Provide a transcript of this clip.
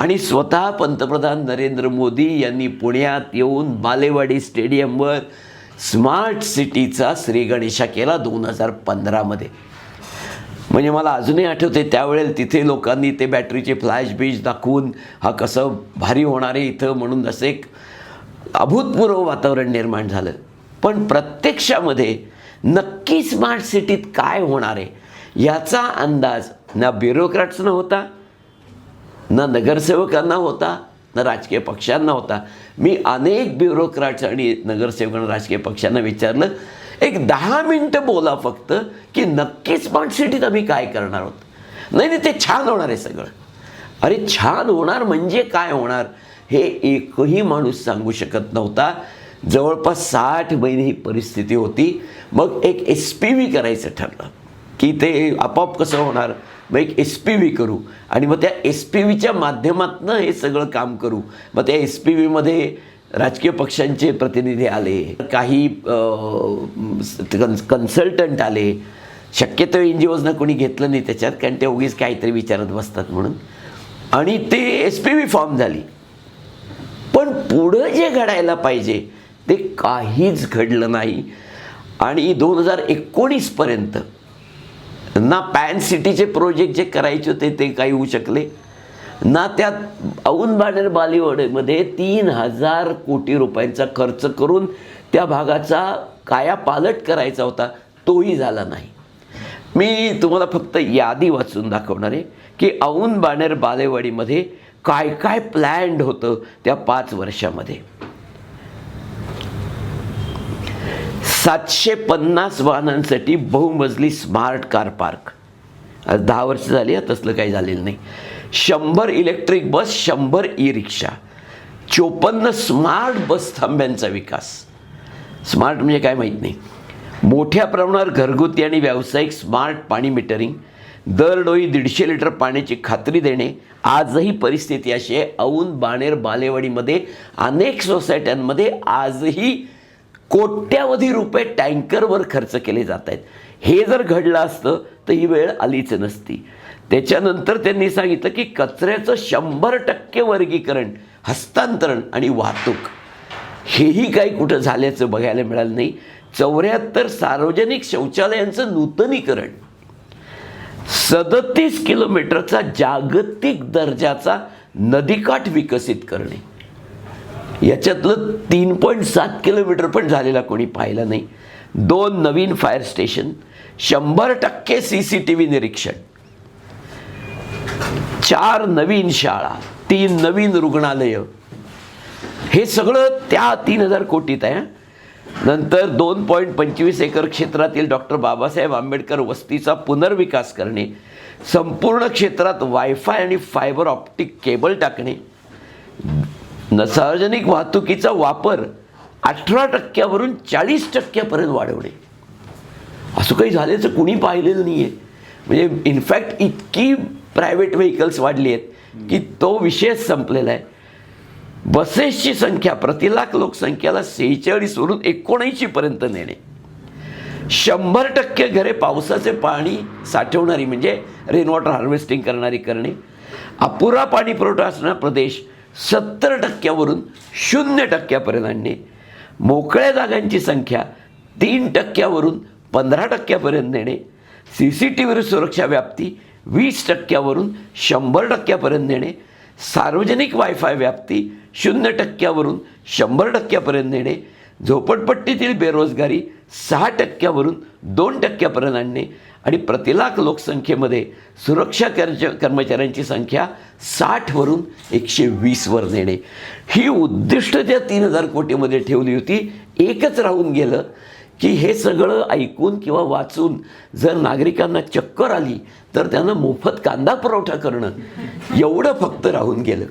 आणि स्वतः पंतप्रधान नरेंद्र मोदी यांनी पुण्यात येऊन बालेवाडी स्टेडियमवर स्मार्ट सिटीचा श्रीगणेशा केला 2015मध्ये. म्हणजे मला अजूनही आठवते त्यावेळेला तिथे लोकांनी ते बॅटरीचे फ्लॅश बीज दाखवून हा कसं भारी होणार आहे इथं म्हणून असं एक अभूतपूर्व वातावरण निर्माण झालं. पण प्रत्यक्षामध्ये नक्की स्मार्ट सिटीत काय होणार आहे याचा अंदाज ना ब्युरोक्रॅट्सना होता, ना नगरसेवकांना होता, ना राजकीय पक्षांना होता. मी अनेक ब्युरोक्रॅट्स आणि नगरसेवकांना राजकीय पक्षांना विचारलं, एक 10 मिनटं बोला फक्त की नक्की स्मार्ट सिटीत आम्ही काय करणार आहोत. नाही नाही ते छान होणार आहे सगळं. अरे छान होणार म्हणजे काय होणार हे एकही माणूस सांगू शकत नव्हता. जवळपास 60 महिने ही परिस्थिती होती. मग एक SPV करायचं ठरलं की ते आपोआप कसं होणार. मग एक SPV करू आणि मग त्या SPVच्या माध्यमातून हे सगळं काम करू. मग त्या SPVमध्ये राजकीय पक्षांचे प्रतिनिधी आले, काही कन्सल्टंट आले. शक्यतो NGOजना कोणी घेतलं नाही त्याच्यात, कारण ते उगीच काहीतरी विचारत बसतात म्हणून. आणि ते SPV फॉर्म झाली. पण पुढं जे घडायला पाहिजे ते काहीच घडलं नाही. आणि 2019पर्यंत ना पॅन सिटीचे प्रोजेक्ट जे करायचे होते ते काही होऊ शकले, ना त्यात औंध बाणेर बालेवाडीमध्ये 3000 कोटी रुपयांचा खर्च करून त्या भागाचा कायापालट करायचा होता तोही झाला नाही. मी तुम्हाला फक्त यादी वाचून दाखवणार आहे की औंध बाणेर बालेवाडीमध्ये काय काय प्लॅन्ड होतं त्या 5 वर्षामध्ये. 750 वाहनांसाठी बहुमजली स्मार्ट कार पार्क. आज 10 वर्ष झाली आहे, तसलं काही झालेलं नाही. 100 electric bus, 100 e rickshaw, 54 smart bus थांब्यांचा विकास. स्मार्ट म्हणजे काय माहीत नाही. मोठ्या प्रमाणावर घरगुती आणि व्यावसायिक स्मार्ट पाणी मीटरिंग, दरडोई 150 लिटर पाण्याची खात्री देणे. आजही परिस्थिती अशी आहे, औंध बाणेर बालेवाडीमध्ये अनेक सोसायट्यांमध्ये आजही कोट्यावधी रुपये टँकरवर खर्च केले जात आहेत. हे जर घडलं असतं तर ही वेळ आलीच नसती. त्याच्यानंतर त्यांनी सांगितलं की कचऱ्याचं 100% वर्गीकरण, हस्तांतरण आणि वाहतूक हेही काही कुठं झाल्याचं बघायला मिळालं नाही. 74 सार्वजनिक शौचालयांचं नूतनीकरण, 37 किलोमीटरचा जागतिक दर्जाचा नदीकाठ विकसित करणे. याच्यातलं 3.7 किलोमीटर पण झालेला कोणी पाहिलं नाही. 2 नवीन फायर स्टेशन, 100% CCTV निरीक्षण, 4 नवीन शाळा, 3 नवीन रुग्णालयं. हे सगळं त्या 3000 कोटीत आहे. नंतर 2.25 एकर क्षेत्रातील डॉक्टर बाबासाहेब आंबेडकर वस्तीचा पुनर्विकास करणे, संपूर्ण क्षेत्रात वायफाय आणि फायबर ऑप्टिक केबल टाकणे, सार्वजनिक वाहतुकीचा वापर 18% वरून 40% वाढवणे. असं काही झाल्याचं कुणी पाहिलेलं नाही आहे. म्हणजे इनफॅक्ट इतकी प्रायव्हेट व्हेकल्स वाढली आहेत की तो विषयच संपलेला आहे. बसेसची संख्या प्रतिलाख लोकसंख्येला 46 वरून 79पर्यंत नेणे, 100% घरे पावसाचे पाणी साठवणारी म्हणजे रेन वॉटर हार्वेस्टिंग करणारी करणे, अपुरा पाणी पुरवठा असणारा प्रदेश 70% वरून 0% आणणे, मोकळ्या जागांची संख्या 3% वरून 15% नेणे, CCTV सुरक्षा व्याप्ती 20% वरून 100% नेणे, सार्वजनिक वायफाय व्याप्ती 0% वरून 100% नेणे, झोपडपट्टीतील बेरोजगारी 6% वरून 2% आणणे आणि प्रतिलाख लोकसंख्येमध्ये सुरक्षा कर्मचाऱ्यांची संख्या 60 वरून 120 वर नेणे. ही उद्दिष्ट त्या 3000 कोटीमध्ये ठेवली होती. एकच राहून गेलं की हे सगळं ऐकून किंवा वाचून जर नागरिकांना चक्कर आली तर त्यांना मोफत कांदा पुरवठा करणं, एवढं फक्त राहून गेलं.